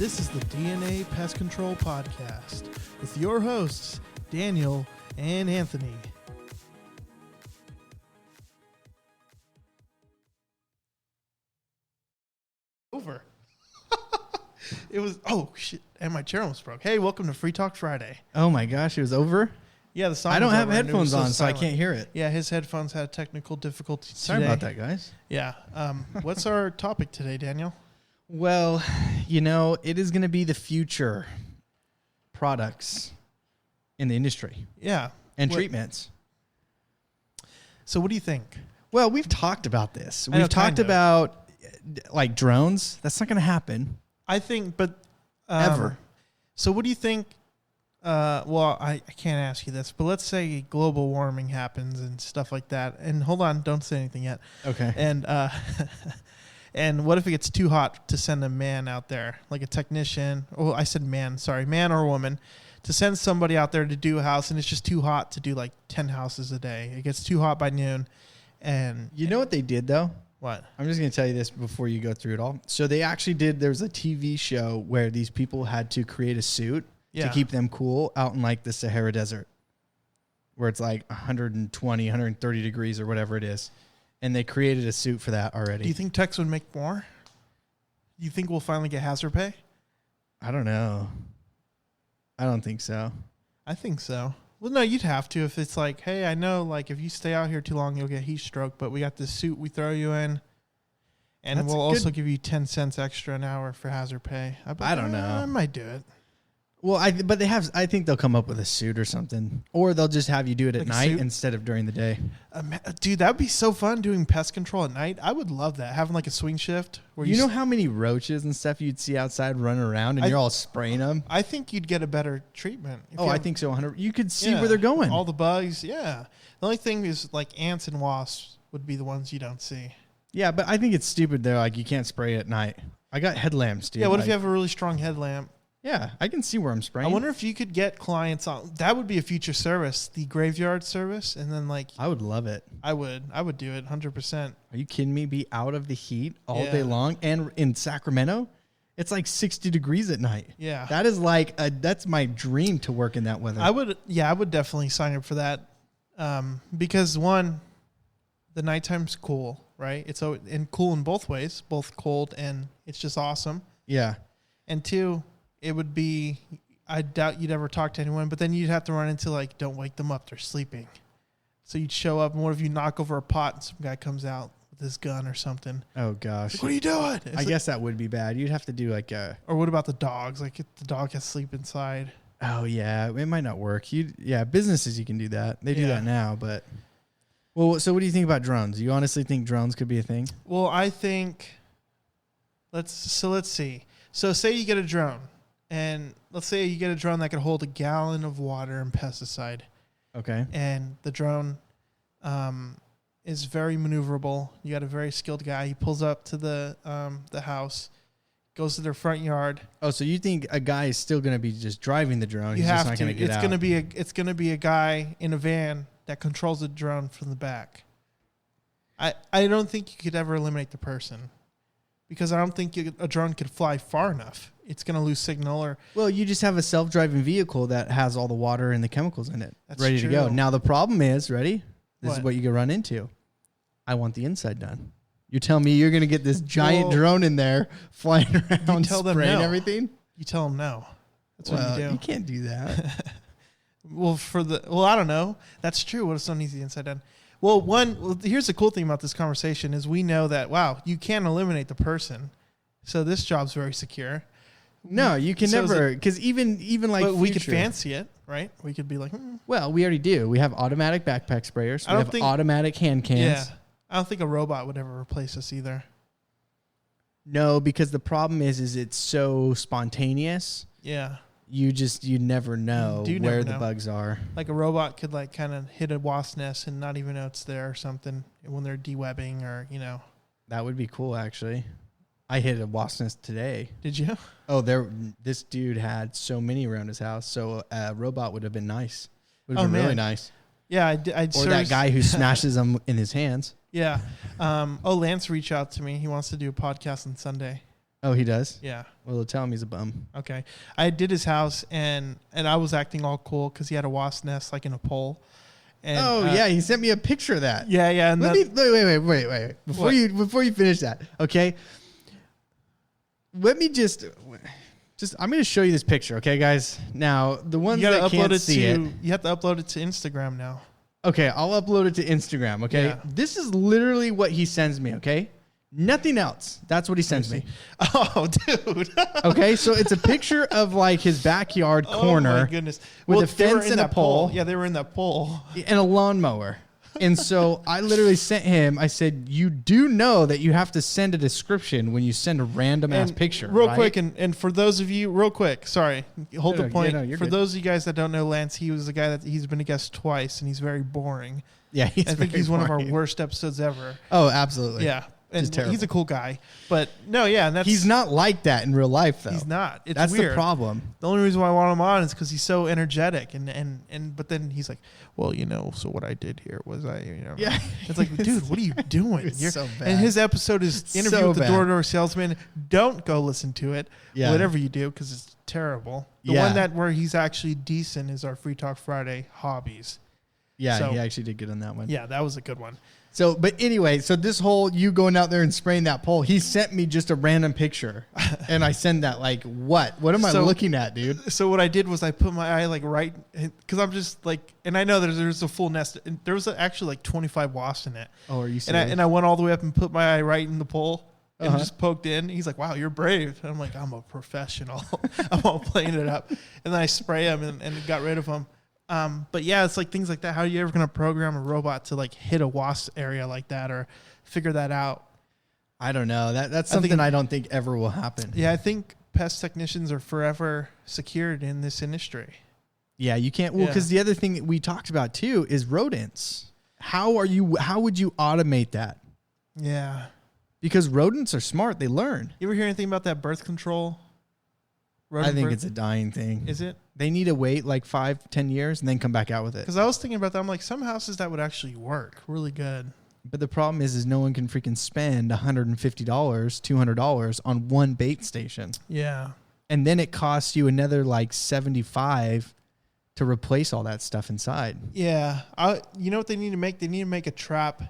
This is the DNA Pest Control Podcast with your hosts, Daniel and Anthony. Over. It was, oh shit, and my chair almost broke. Hey, welcome to Free Talk Friday. Oh my gosh, it was over? Yeah, the song I don't was have over and it was headphones on, so I silent. can't hear it. Yeah, his headphones had technical difficulties Sorry today. about that, guys. Yeah. What's our topic today, Daniel? Well, you know, it is going to be the future products in the industry Yeah. and What- treatments. So what do you think? Well, we've talked about this. I know, We've talked kind of. about like drones. That's not going to happen I think, but... ever. So what do you think? Well, I can't ask you this, but let's say global warming happens and stuff like that. And hold on, don't say anything yet. Okay. And and what if it gets too hot to send a man out there, like a technician? Oh, I said man, sorry, man or woman, to send somebody out there to do a house, and it's just too hot to do like 10 houses a day. It gets too hot by noon, and You know what they did, though? what? I'm just going to tell you this before you go through it all. So they actually did, there's a TV show where these people had to create a suit Yeah. to keep them cool out in like the Sahara Desert, where it's like 120, 130 degrees or whatever it is. And they created a suit for that already. Do you think techs would make more? Do you think we'll finally get hazard pay? I don't know. I don't think so. I think so. Well, no, you'd have to if it's like, hey, I know, like, if you stay out here too long, you'll get heat stroke, but we got this suit we throw you in, and That's we'll a good- also give you 10 cents extra an hour for hazard pay. I don't know. I might do it. Well, I think they'll come up with a suit or something, or they'll just have you do it at Like a night suit? instead of during the day. Dude, that would be so fun doing pest control at night. I would love that. Having like a swing shift. Where You know how many roaches and stuff you'd see outside running around and you're all spraying them? I think you'd get a better treatment. If Oh, you I have- think so. 100. You could see yeah, where they're going. All the bugs, yeah. The only thing is like ants and wasps would be the ones you don't see. Yeah, but I think it's stupid. They're like, you can't spray at night. I got headlamps, dude. Yeah, what if Like, you have a really strong headlamp? Yeah, I can see where I'm spraying. I wonder if you could get clients on. That would be a future service, the graveyard service, and then like I would love it. I would do it 100%. Are you kidding me? Be out of the heat all Yeah. day long. And in Sacramento, it's like 60 degrees at night. Yeah, That is like, that's my dream to work in that weather. I would. Yeah, I would definitely sign up for that, because one, the nighttime's cool, right? It's cool in both ways, both cold and it's just awesome. Yeah. And two, it would be. I doubt you'd ever talk to anyone, but then you'd have to run into like, don't wake them up, they're sleeping. So you'd show up, and what if you knock over a pot and some guy comes out with his gun or something? Oh, gosh. Like, what are you doing? I guess that would be bad. You'd have to do like a... Or what about the dogs? Like, if the dog has to sleep inside. Oh, yeah. It might not work. Yeah, businesses, you can do that. They do Yeah. that now, but... Well, so what do you think about drones? You honestly think drones could be a thing? Well, I think... Let's see. So say you get a drone. And let's say you get a drone that could hold a gallon of water and pesticide. Okay. And the drone is very maneuverable. You got a very skilled guy. He pulls up to the house, goes to their front yard. Oh, so you think a guy is still going to be just driving the drone? You He's have just not to. going to get It's out. going to be a guy in a van that controls the drone from the back. I don't think you could ever eliminate the person, because I don't think a drone could fly far enough. It's going to lose signal, or Well, you just have a self-driving vehicle that has all the water and the chemicals in it, That's ready to go. true. Now, the problem is, ready? This is What? what you can run into. I want the inside done. You're telling me you're going to get this giant Well, drone in there flying around, tell them spraying no. everything? you tell them no. That's Well, what you do. you can't do that. Well, I don't know. That's true. What if someone needs the inside done? Well, here's the cool thing about this conversation is we know that, wow, you can't eliminate the person. So this job's very secure. No, you can So is never, because even like But we could future- fancy it, right? We could be like, Well, we already do. We have automatic backpack sprayers. I We don't have think- automatic hand cans. yeah. I don't think a robot would ever replace us either. No, because the problem is it's so spontaneous. Yeah. You never know You do where never the know. bugs are. Like a robot could like kind of hit a wasp nest and not even know it's there or something when they're dewebbing or, That would be cool, actually. I hit a wasp nest today. Did you? Oh, this dude had so many around his house, so a robot would have been nice. Would have Oh, been man. really nice. Yeah. I'd Or that guy who smashes them in his hands. Yeah. Lance reached out to me. He wants to do a podcast on Sunday. Oh, he does? Yeah. Well, tell him he's a bum. Okay. I did his house, and I was acting all cool because he had a wasp nest like in a pole. And, yeah, he sent me a picture of that. Yeah, yeah. And Wait. Before you finish that, okay? Let me just I'm going to show you this picture, okay, guys? Now, the ones that can't see it, you have to upload it to Instagram now. Okay, I'll upload it to Instagram, okay? Yeah. This is literally what he sends me, okay? Nothing else. That's what he sends me. Oh, dude. Okay, so it's a picture of like his backyard corner. Oh, my goodness. With a fence and a pole. Yeah, they were in that pole. And a lawnmower. And so I literally sent him, I said, you do know that you have to send a description when you send a random ass picture. Real right? quick, and for those of you, real quick, sorry, hold the point. Yeah, for good. those of you guys that don't know Lance, he was the guy that he's been a guest twice, and he's very boring. Yeah, I think he's one of our worst episodes ever. Oh, absolutely. Yeah. And terrible. he's a cool guy. But no, yeah, and he's not like that in real life, though. He's not. It's That's weird. the problem. The only reason why I want him on is because he's so energetic, and but then he's like, well, so what I did here was Yeah. It's like, dude, what are you doing? So bad. And his episode is interview with the door-to-door salesman. Don't go listen to it. Yeah. Whatever you do, because it's terrible. The one where he's actually decent is our Free Talk Friday hobbies. Yeah, So- he actually did good on that one. Yeah, that was a good one. So, but anyway, so this whole you going out there and spraying that pole, he sent me just a random picture, and I send that like, what? What am I looking at, dude? So what I did was I put my eye like right, because I'm just like, and I know there's a full nest, and there was actually like 25 wasps in it. Oh, are you serious? And I went all the way up and put my eye right in the pole and just poked in. He's like, wow, you're brave. And I'm like, I'm a professional. I'm all playing it up. And then I spray him and got rid of him. But yeah, it's like things like that. How are you ever going to program a robot to like hit a wasp area like that or figure that out? I don't know. That's something I don't think ever will happen. Yeah, I think pest technicians are forever secured in this industry. Yeah, you can't. Well, because the other thing that we talked about too is rodents. How would you automate that? Yeah. Because rodents are smart. They learn. You ever hear anything about that birth control? I think it's a dying thing. Is it? They need to wait like 5-10 years and then come back out with it. Because I was thinking about that. I'm like, some houses that would actually work really good. But the problem is no one can freaking spend $150, $200 on one bait station. Yeah. And then it costs you another like $75 to replace all that stuff inside. Yeah. You know what they need to make? They need to make a trap,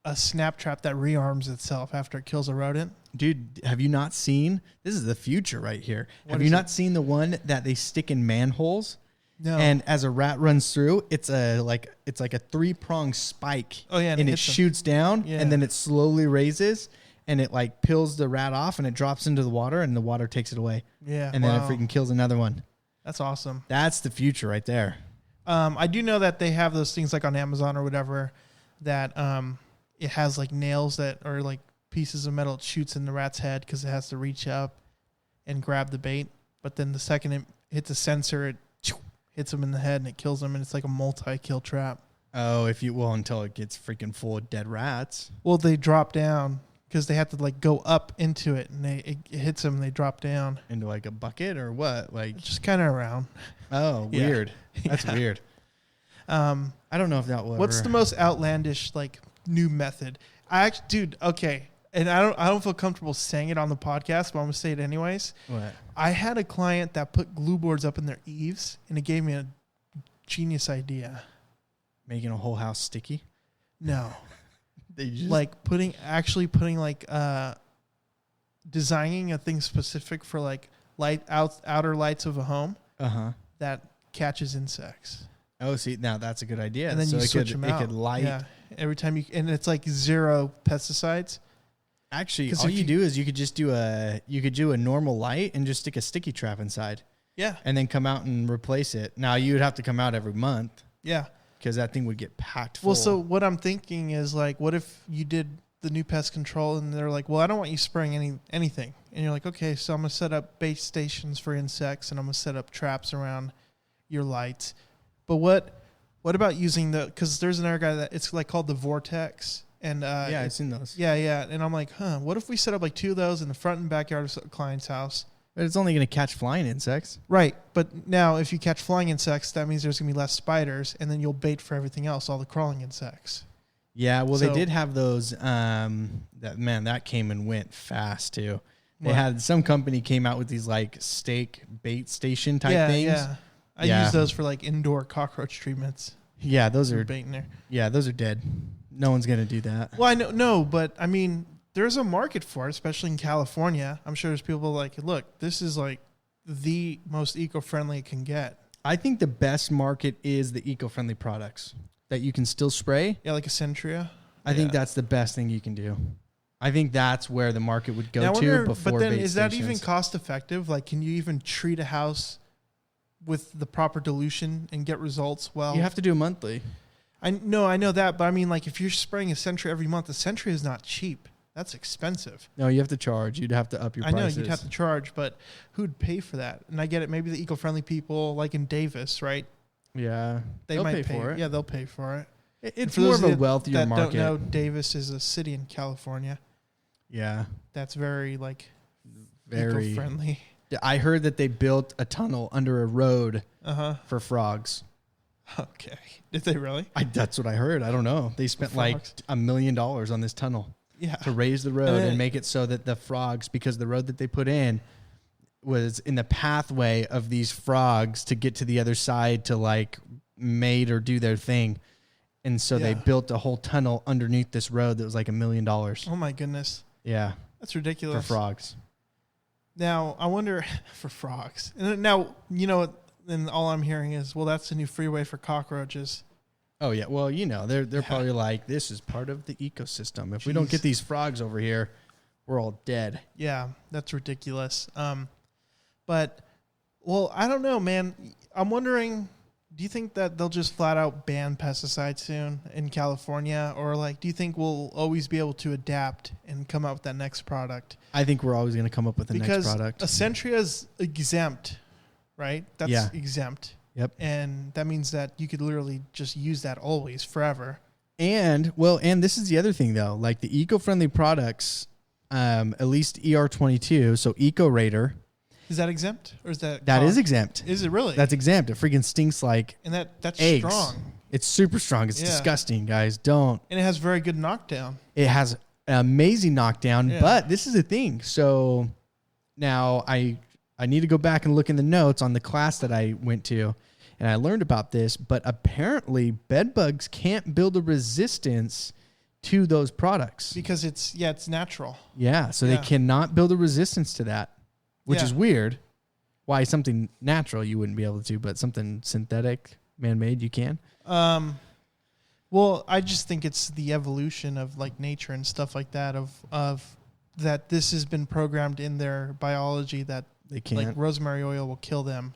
a snap trap that rearms itself after it kills a rodent. Dude, have you not seen? This is the future right here. Have you not seen the one that they stick in manholes? No. And as a rat runs through, it's like a 3-pronged spike. Oh yeah, and it shoots down, Yeah. and then it slowly raises, and it like peels the rat off, and it drops into the water, and the water takes it away. Yeah. And then it freaking kills another one. That's awesome. That's the future right there. I do know that they have those things like on Amazon or whatever that it has like nails that are like pieces of metal it shoots in the rat's head because it has to reach up and grab the bait. But then the second it hits a sensor, it hits him in the head and it kills him, and it's like a multi-kill trap. Oh, until it gets freaking full of dead rats. Well, they drop down because they have to like go up into it, and it hits them and they drop down into like a bucket or what? Like just kind of around. Oh, Yeah. weird. That's weird. I don't know if that will. What's the most outlandish like new method? Dude, okay. And I don't feel comfortable saying it on the podcast, but I'm gonna say it anyways. What? I had a client that put glue boards up in their eaves, and it gave me a genius idea. Making a whole house sticky? No, They just like putting like designing a thing specific for like outer lights of a home that catches insects. Oh, see, now that's a good idea. And then so you switch them out. It could light. Yeah, every time and it's like 0 pesticides. Actually, all you do is you could do a normal light and just stick a sticky trap inside. Yeah. And then come out and replace it. Now you would have to come out every month. Yeah. Because that thing would get packed full. Well, so what I'm thinking is like, what if you did the new pest control and they're like, well, I don't want you spraying anything. And you're like, okay, so I'm going to set up base stations for insects and I'm going to set up traps around your lights. But what about using because there's another guy that it's like called the Vortex. And yeah, I've seen those. Yeah. And I'm like, what if we set up like 2 of those in the front and backyard of a client's house? But it's only going to catch flying insects. Right. But now if you catch flying insects, that means there's going to be less spiders, and then you'll bait for everything else, all the crawling insects. Yeah, well, they did have those. That came and went fast, too. They had some company came out with these like steak bait station type things. Yeah, I use those for like indoor cockroach treatments. Yeah, those are bait in there. Yeah, those are dead. No one's gonna do that. Well, I know, no, but I mean, there's a market for it, especially in California. I'm sure there's people like, look, this is like the most eco-friendly it can get. I think the best market is the eco-friendly products that you can still spray. Yeah, like a Centria. I think that's the best thing you can do. I think that's where the market would go before. But then, bait is that stations. even cost effective? Like, can you even treat a house with the proper dilution and get results? Well, you have to do it monthly. I know that, but I mean, like, if you're spraying a Centria every month, a Centria is not cheap. That's expensive. No, you have to charge. You'd have to up your prices. I know you'd have to charge, but who'd pay for that? And I get it. Maybe the eco-friendly people, like in Davis, right? Yeah, they might pay for it. Yeah, they'll pay for it. It's more of a wealthier market. Don't know, Davis is a city in California. Yeah, that's very eco-friendly. I heard that they built a tunnel under a road for frogs. Okay, did they really? That's what I heard. I don't know. They spent like $1 million on this tunnel. Yeah. To raise the road and make it so that the frogs, because the road that they put in was in the pathway of these frogs to get to the other side to like mate or do their thing. And so they built a whole tunnel underneath this road that was like $1 million. Oh my goodness. Yeah. That's ridiculous. For frogs. Now, I wonder for frogs. And now, you know, then all I'm hearing is, well, that's a new freeway for cockroaches. Oh yeah, well, you know, they're probably like, this is part of the ecosystem. If we don't get these frogs over here, we're all dead. Yeah, that's ridiculous. But, well, I don't know, man. I'm wondering, do you think that they'll just flat out ban pesticides soon in California? Or, like, do you think we'll always be able to adapt and come out with that next product? I think we're always going to come up with the next product. Because a Centria is exempt, right? That's exempt. Yep. And that means that you could literally just use that always, forever. And this is the other thing, though. Like the eco-friendly products, at least ER22, so Eco-Rater. Is that exempt? Or is that... That is exempt. Is it really? That's exempt. It freaking stinks like And that's eggs. Strong. It's super strong. It's disgusting, guys. Don't. And it has very good knockdown. It has an amazing knockdown, but this is the thing. So now I need to go back and look in the notes on the class that I went to, and I learned about this, but apparently bed bugs can't build a resistance to those products. Because it's natural. Yeah, so they cannot build a resistance to that, which is weird. Why something natural you wouldn't be able to, but something synthetic, man-made, you can? Well, I just think it's the evolution of like nature and stuff like that of that this has been programmed in their biology that they can't. Like rosemary oil will kill them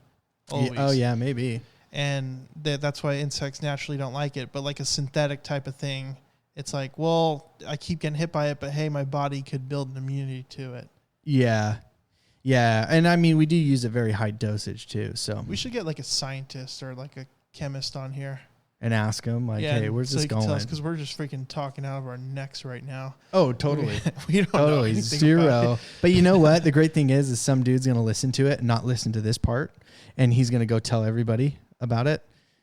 always. Yeah, oh yeah, maybe. And that's why insects naturally don't like it. But like a synthetic type of thing, it's like, well, I keep getting hit by it, but hey, my body could build an immunity to it. Yeah. Yeah. And I mean, we do use a very high dosage too. So we should get like a scientist or like a chemist on here. And ask them, like, hey, where's this going? Because we're just freaking talking out of our necks right now. Oh, totally. We don't know anything zero. But you know what? The great thing is some dude's going to listen to it and not listen to this part. And he's going to go tell everybody about it.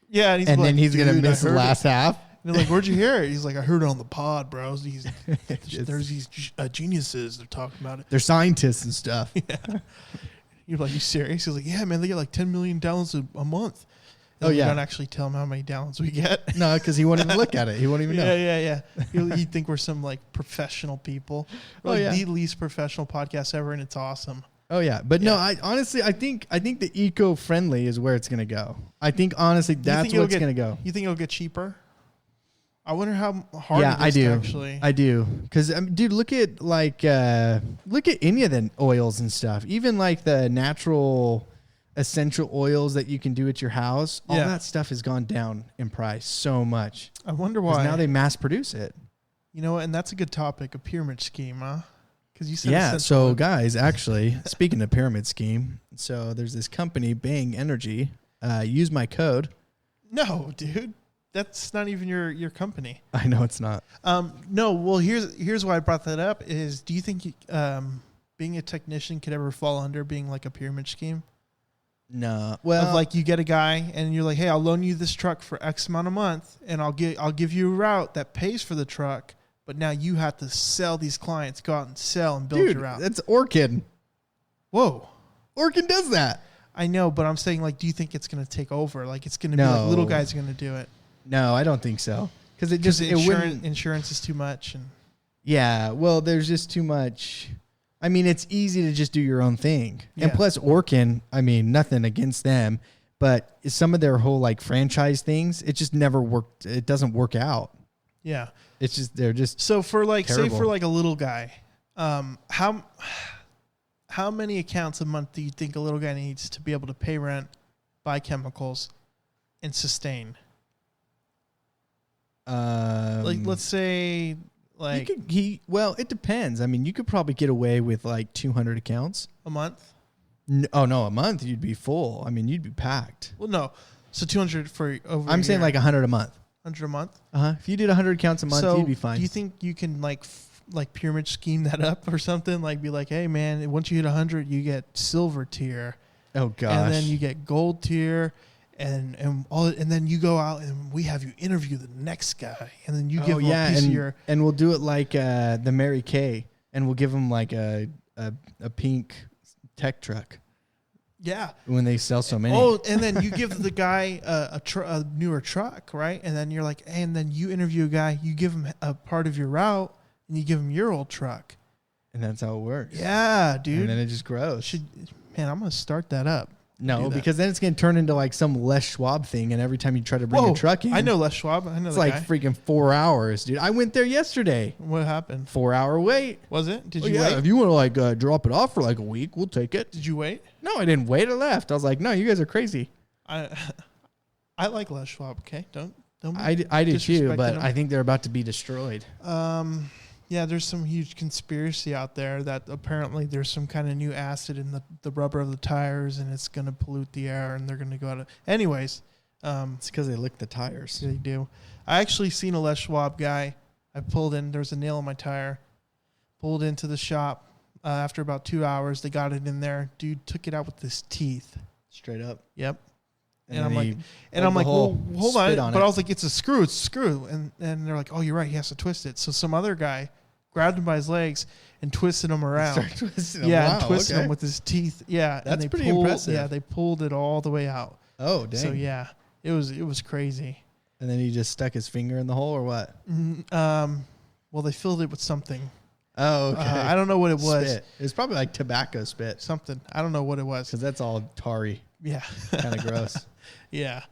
Yeah. And then he's going to miss the last half. And they're like, where'd you hear it? He's like, I heard it on the pod, bro. There's these geniuses that are talking about it. They're scientists and stuff. Yeah. You're like, you serious? He's like, yeah, man, they get like 10 million downloads a month. Oh, yeah. We don't actually tell him how many downloads we get. No, because he won't even look at it. He won't even know. Yeah. He'd think we're some like professional people. We're the least professional podcast ever, and it's awesome. Oh, yeah. But no, I honestly, I think the eco-friendly is where it's going to go. I think, honestly, that's where it's going to go. You think it'll get cheaper? I wonder how hard it is to actually. I do. Because, dude, look at any of the oils and stuff. Even like the natural essential oils that you can do at your house, all that stuff has gone down in price so much. I wonder why. Now they mass produce it. You know what? And that's a good topic, a pyramid scheme, huh? Because you said so guys, actually, speaking of pyramid scheme, so there's this company, Bang Energy. Use my code. No, dude. That's not even your company. I know it's not. No, well, here's why I brought that up is, do you think being a technician could ever fall under being like a pyramid scheme? No. Well, of like you get a guy and you're like, hey, I'll loan you this truck for X amount of month, and I'll give you a route that pays for the truck, but now you have to sell these clients, go out and sell and build your route. That's Orchid. Whoa. Orkin does that. I know, but I'm saying, like, do you think it's going to take over? Like, it's going to be like little guys going to do it? No, I don't think so. Because insurance is too much. And yeah, well, there's just too much. I mean, it's easy to just do your own thing. Yeah. And plus, Orkin, I mean, nothing against them, but some of their whole, like, franchise things, it just never worked. It doesn't work out. Yeah. It's just, they're just So for, like, terrible. say for, like, a little guy, how many accounts a month do you think a little guy needs to be able to pay rent, buy chemicals, and sustain? Like, let's say, like, well, it depends. I mean, you could probably get away with like 200 accounts a month. No, a month you'd be full. I mean, you'd be packed. Well, no, so 200 for over. I'm saying like 100 a month. 100 a month. If you did 100 accounts a month, you'd be fine. Do you think you can like pyramid scheme that up or something? Like, be like, hey man, once you hit 100, you get silver tier. Oh gosh. And then you get gold tier. And then you go out and we have you interview the next guy, and then you give him a piece of your. And we'll do it like the Mary Kay, and we'll give him like a pink tech truck. Yeah. When they sell so many. Oh, and then you give the guy a newer truck, right? And then you're like, and then you interview a guy, you give him a part of your route, and you give him your old truck. And that's how it works. Yeah, dude. And then it just grows. Man, I'm gonna start that up. No, because then it's going to turn into like some Les Schwab thing, and every time you try to bring a truck in. I know Les Schwab. I know it's the like guy. freaking 4 hours, dude. I went there yesterday. What happened? 4 hour wait. Was it? Did you wait? If you want to like drop it off for like a week, we'll take it. Did you wait? No, I didn't wait. I left. I was like, no, you guys are crazy. I like Les Schwab. Okay, don't. I do too, but I think they're about to be destroyed. Yeah, there's some huge conspiracy out there that apparently there's some kind of new acid in the rubber of the tires, and it's going to pollute the air, and they're going to go out of... Anyways. It's because they lick the tires. They do. I actually seen a Les Schwab guy. I pulled in. There's a nail in my tire. Pulled into the shop. After about 2 hours, they got it in there. Dude took it out with his teeth. Straight up. Yep. And I'm like, well, hold on. But I was like, it's a screw. And they're like, oh, you're right. He has to twist it. So some other guy grabbed him by his legs and twisted him around. And twisted him with his teeth. Yeah. That's pretty impressive. Yeah. They pulled it all the way out. Oh, dang. So yeah, it was crazy. And then he just stuck his finger in the hole or what? Well, they filled it with something. Oh, okay. I don't know what it was. Spit. It was probably like tobacco spit. Something. I don't know what it was. Because that's all tarry. Yeah. Kind of gross. Yeah.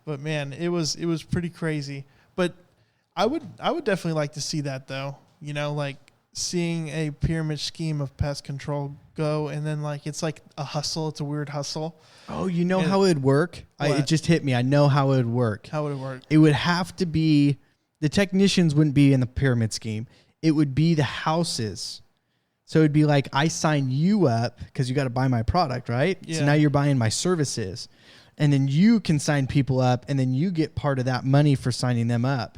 But man, it was pretty crazy. But I would definitely like to see that though. You know, like seeing a pyramid scheme of pest control go, and then like it's like a hustle. It's a weird hustle. Oh, you know how it would work? It just hit me. I know how it would work. How would it work? It would have to be, the technicians wouldn't be in the pyramid scheme. It would be the houses. So it'd be like, I sign you up because you got to buy my product, right? Yeah. So now you're buying my services. And then you can sign people up, and then you get part of that money for signing them up.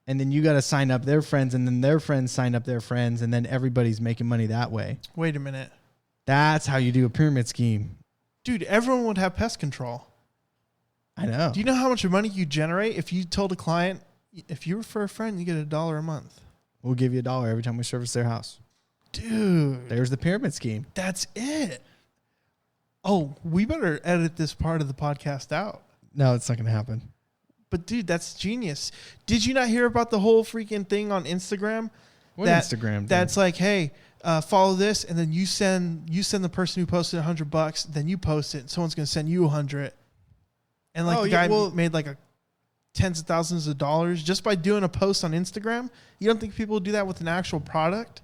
And then you got to sign up their friends, and then their friends sign up their friends, and then everybody's making money that way. Wait a minute. That's how you do a pyramid scheme. Dude, everyone would have pest control. I know. Do you know how much money you generate if you told a client, if you refer a friend, you get $1 a month? We'll give you $1 every time we service their house. Dude. There's the pyramid scheme. That's it. Oh, we better edit this part of the podcast out. No, it's not going to happen. But dude, that's genius. Did you not hear about the whole freaking thing on Instagram? What Instagram? Dude? That's like, hey, follow this, and then you send the person who posted $100. Then you post it, and someone's going to send you 100. And like the guy made like tens of thousands of dollars just by doing a post on Instagram. You don't think people would do that with an actual product?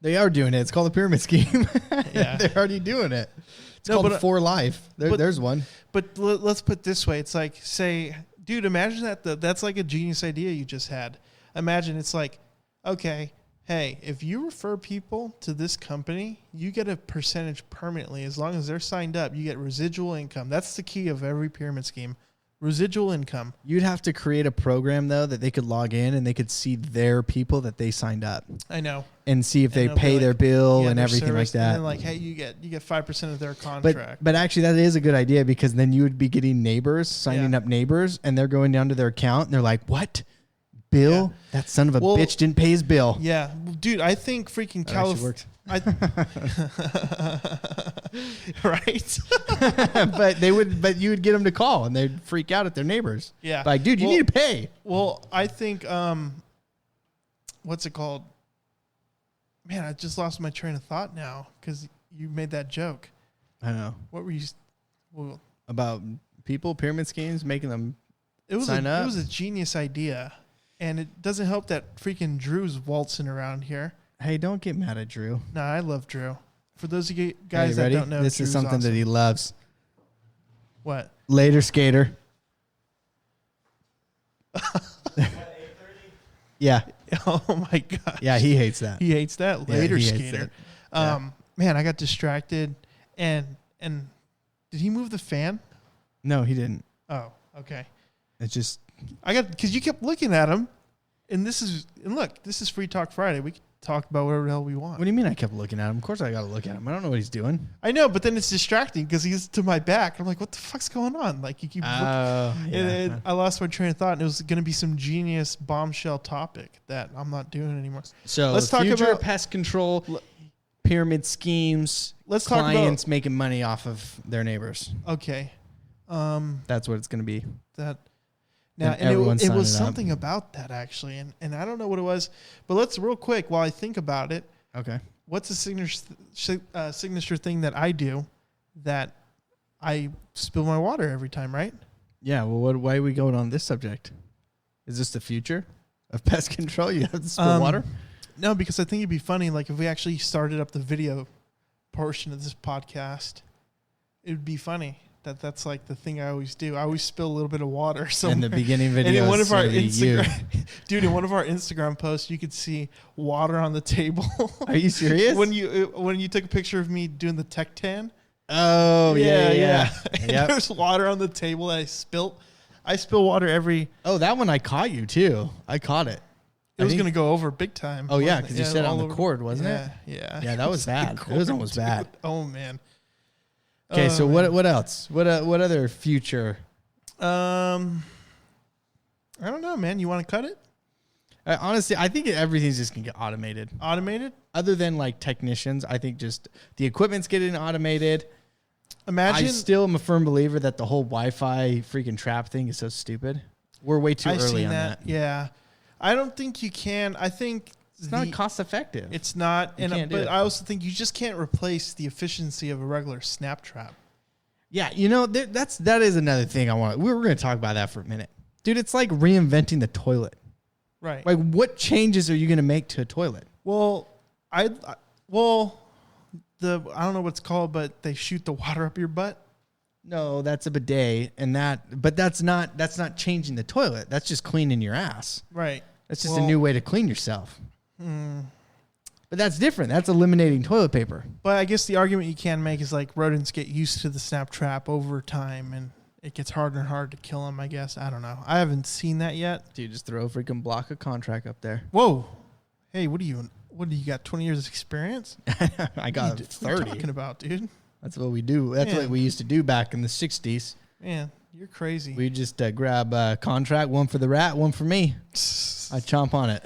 They are doing it. It's called a pyramid scheme. Yeah. They're already doing it. It's called For Life. There's one. But let's put it this way. It's like, say, dude, imagine that's like a genius idea you just had. Imagine it's like, okay, hey, if you refer people to this company, you get a percentage permanently. As long as they're signed up, you get residual income. That's the key of every pyramid scheme. Residual income. You'd have to create a program, though, that they could log in and they could see their people that they signed up. I know. And see if they pay their bill and everything like that. And then like, hey, you get 5% of their contract. But actually, that is a good idea, because then you would be getting neighbors, signing up neighbors, and they're going down to their account and they're like, what? Bill? That son of a bitch didn't pay his bill. Yeah. Dude, I think freaking Right? but you would get them to call and they'd freak out at their neighbors. Yeah. Like, dude, you need to pay. Well, I think, what's it called? Man, I just lost my train of thought now because you made that joke. I know. What were you? Well, about people, pyramid schemes, making them sign up? It was a genius idea. And it doesn't help that freaking Drew's waltzing around here. Hey, don't get mad at Drew. No, I love Drew. For those of you guys that don't know, this Drew's is something awesome. that he loves. What? Later, skater. Yeah. Oh my god. Yeah, he hates that. He hates that. Later, he hates skater. that. Man, I got distracted. And did he move the fan? No, he didn't. Oh, okay. It's just because you kept looking at him, and this is Free Talk Friday. We can talk about whatever the hell we want. What do you mean I kept looking at him? Of course I got to look at him. I don't know what he's doing. I know, but then it's distracting because he's to my back. I'm like, what the fuck's going on? Like you keep. And I lost my train of thought, and it was going to be some genius bombshell topic that I'm not doing anymore. So let's talk about pest control, pyramid schemes. Let's talk about clients making money off of their neighbors. Okay. That's what it's going to be. That. Now, and it was something about that, actually, and I don't know what it was, but let's real quick, while I think about it. Okay. What's a signature thing that I do that I spill my water every time, right? Yeah, well, why are we going on this subject? Is this the future of pest control? You have to spill water? No, because I think it'd be funny, like, if we actually started up the video portion of this podcast, it would be funny. That's like the thing I always do. I always spill a little bit of water somewhere. In the beginning video, and in one of our Instagram, dude, in one of our Instagram posts, you could see water on the table. Are you serious? when you took a picture of me doing the tech tan. Oh yeah. Yep. There's water on the table that I spilt. I spill water every. Oh, that one I caught you too. I caught it. It was going to go over big time. Oh yeah, because you said on the cord, wasn't it? Yeah. Yeah, that was bad. It was almost bad. Oh man. Okay, so what else? What other future? I don't know, man. You want to cut it? Honestly, I think everything's just gonna get automated. Automated? Other than like technicians, I think just the equipment's getting automated. Imagine. I still am a firm believer that the whole Wi-Fi freaking trap thing is so stupid. We're way too early on that. Yeah, I don't think you can. I think it's not cost effective. It's not, but I also think you just can't replace the efficiency of a regular snap trap. Yeah, that is another thing I want. We're going to talk about that for a minute, dude. It's like reinventing the toilet, right? Like, what changes are you going to make to a toilet? Well, I don't know what it's called, but they shoot the water up your butt. No, that's a bidet, but that's not changing the toilet. That's just cleaning your ass. Right. That's just a new way to clean yourself. But that's different. That's eliminating toilet paper. But I guess the argument you can make is like rodents get used to the snap trap over time, and it gets harder and harder to kill them. I guess I don't know. I haven't seen that yet. Dude, just throw a freaking block of contract up there. Whoa, hey, what do you got? 20 years of experience? I got 30. What are you talking about, dude? That's what we do. That's what we used to do back in the 60s. Man, you're crazy. We just grab a contract, one for the rat, one for me. I chomp on it.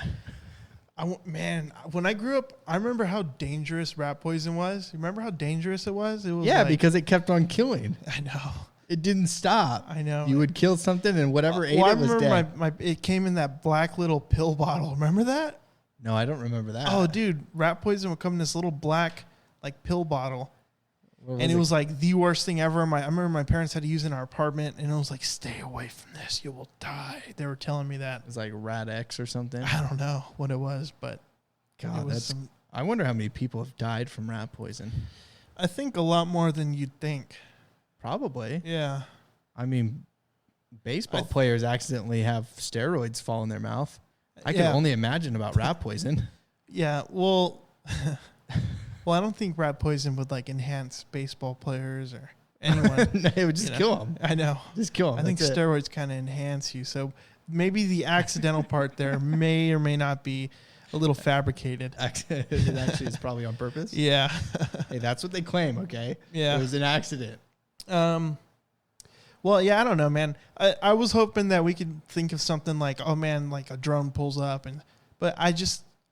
When I grew up, I remember how dangerous rat poison was. You remember how dangerous it was? It was because it kept on killing. I know. It didn't stop. I know. You would kill something and whatever ate it was dead. It came in that black little pill bottle. Remember that? No, I don't remember that. Oh, dude, rat poison would come in this little black like pill bottle. And it was like the worst thing ever. I remember my parents had to use it in our apartment, and it was like, stay away from this. You will die. They were telling me that. It was like Rat X or something. I don't know what it was, but God, I wonder how many people have died from rat poison. I think a lot more than you'd think. Probably. Yeah. I mean, baseball players accidentally have steroids fall in their mouth. I can only imagine about rat poison. Yeah, well... Well, I don't think rat poison would like enhance baseball players or anyone. It would just kill them. I know. Just kill them. I think steroids kind of enhance you. So maybe the accidental part there may or may not be a little fabricated. It actually is probably on purpose. Yeah. Hey, that's what they claim, okay? Yeah. It was an accident. Well, yeah, I don't know, man. I was hoping that we could think of something like, oh, man, like a drone pulls up. But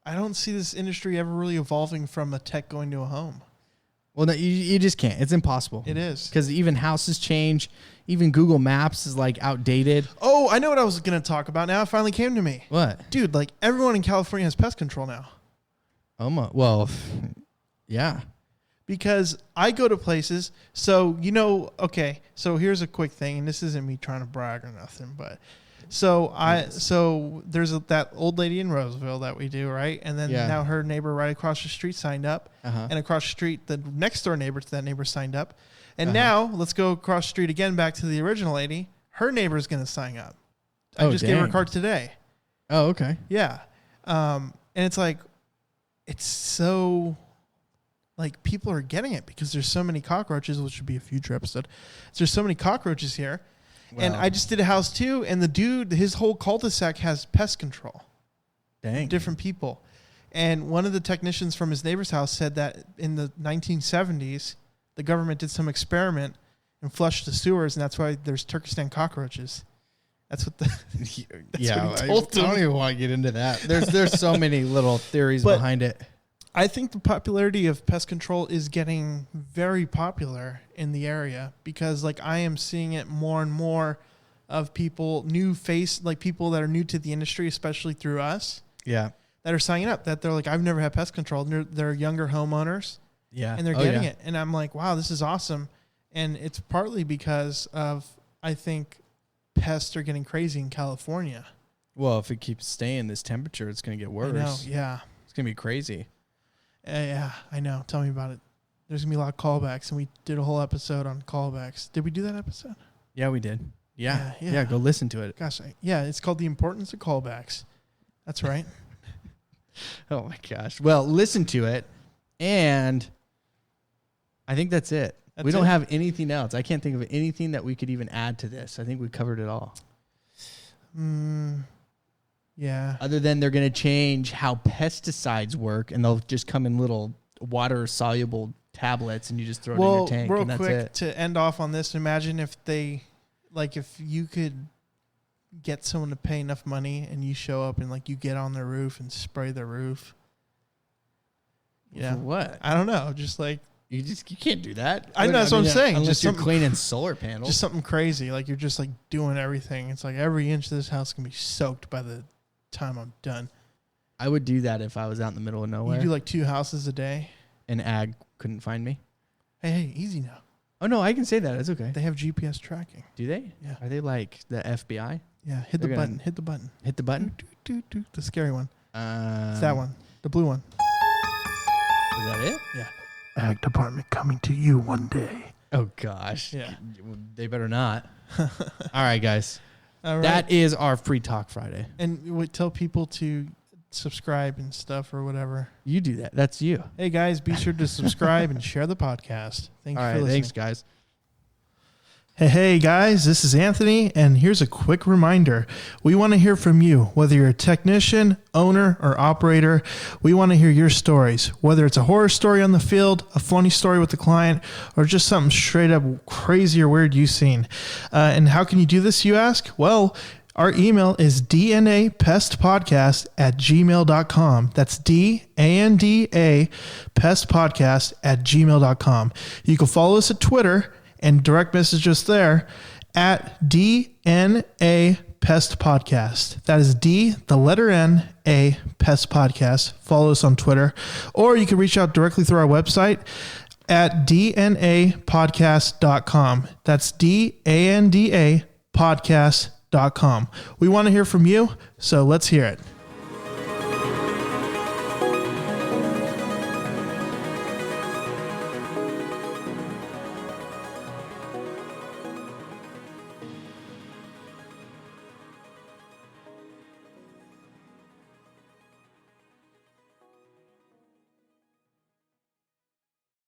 I don't see this industry ever really evolving from a tech going to a home. Well, no, you just can't. It's impossible. It is. Because even houses change. Even Google Maps is like outdated. Oh, I know what I was going to talk about now. It finally came to me. What? Dude, like everyone in California has pest control now. Oh my, well, yeah. Because I go to places, so, okay, so here's a quick thing, and this isn't me trying to brag or nothing, but so there's that old lady in Roseville that we do, right? And then now her neighbor right across the street signed up, and across the street, the next door neighbor to that neighbor signed up. And now let's go across the street again back to the original lady. Her neighbor's going to sign up. I just gave her a card today. Oh, okay. Yeah. And it's like, it's so, like, people are getting it because there's so many cockroaches, which would be a future episode. There's so many cockroaches here. Wow. And I just did a house too, and the dude, his whole cul-de-sac has pest control. Dang. Different people. And one of the technicians from his neighbor's house said that in the 1970s, the government did some experiment and flushed the sewers, and that's why there's Turkestan cockroaches. That's what I don't even want to get into that. There's so many little theories behind it. I think the popularity of pest control is getting very popular in the area because, like, I am seeing it more and more of people, people that are new to the industry, especially through us. Yeah. That are signing up, that they're like, I've never had pest control. They're younger homeowners. Yeah. And they're getting it. And I'm like, wow, this is awesome. And it's partly because of, I think, pests are getting crazy in California. Well, if it keeps staying this temperature, it's going to get worse. I know, yeah. It's going to be crazy. Yeah, I know. Tell me about it. There's going to be a lot of callbacks, and we did a whole episode on callbacks. Did we do that episode? Yeah, we did. Yeah, go listen to it. Gosh, it's called The Importance of Callbacks. That's right. Oh, my gosh. Well, listen to it, and I think that's it. We don't have anything else. I can't think of anything that we could even add to this. I think we covered it all. Yeah. Other than they're going to change how pesticides work, and they'll just come in little water-soluble tablets, and you just throw it in your tank, and that's it. Real quick, to end off on this, imagine if if you could get someone to pay enough money, and you show up, and, like, you get on their roof and spray their roof. Yeah. For what? I don't know. Just, like... You can't do that. I know, that's what I'm saying. Unless you're cleaning solar panels. Just something crazy. Like, you're just, like, doing everything. It's like every inch of this house can be soaked by the time I'm done. I would do that if I was out in the middle of nowhere. You do, like, 2 houses a day? And ag couldn't find me? Hey, easy now. Oh, no, I can say that. It's okay. They have GPS tracking. Do they? Yeah. Are they like the FBI? Yeah, hit the button. Hit the button. Hit the button? The scary one. It's that one. The blue one. Is that it? Yeah. Ag department coming to you one day. Oh, gosh. Yeah. They better not. All right, guys. All right. That is our Free Talk Friday. And we tell people to subscribe and stuff or whatever. You do that. That's you. Hey, guys, be sure to subscribe and share the podcast. Thank you for listening. Thanks, guys. Hey guys, this is Anthony, and here's a quick reminder. We want to hear from you, whether you're a technician, owner, or operator. We want to hear your stories, whether it's a horror story on the field, a funny story with the client, or just something straight up crazy or weird you've seen. And how can you do this, you ask? Well, our email is dnapestpodcast@gmail.com. That's DANDA pestpodcast@gmail.com. You can follow us at Twitter and direct message us there at DNA Pest Podcast. That is D, the letter N, A, Pest Podcast. Follow us on Twitter. Or you can reach out directly through our website at dnapodcast.com. That's DANDA podcast.com. We want to hear from you, so let's hear it.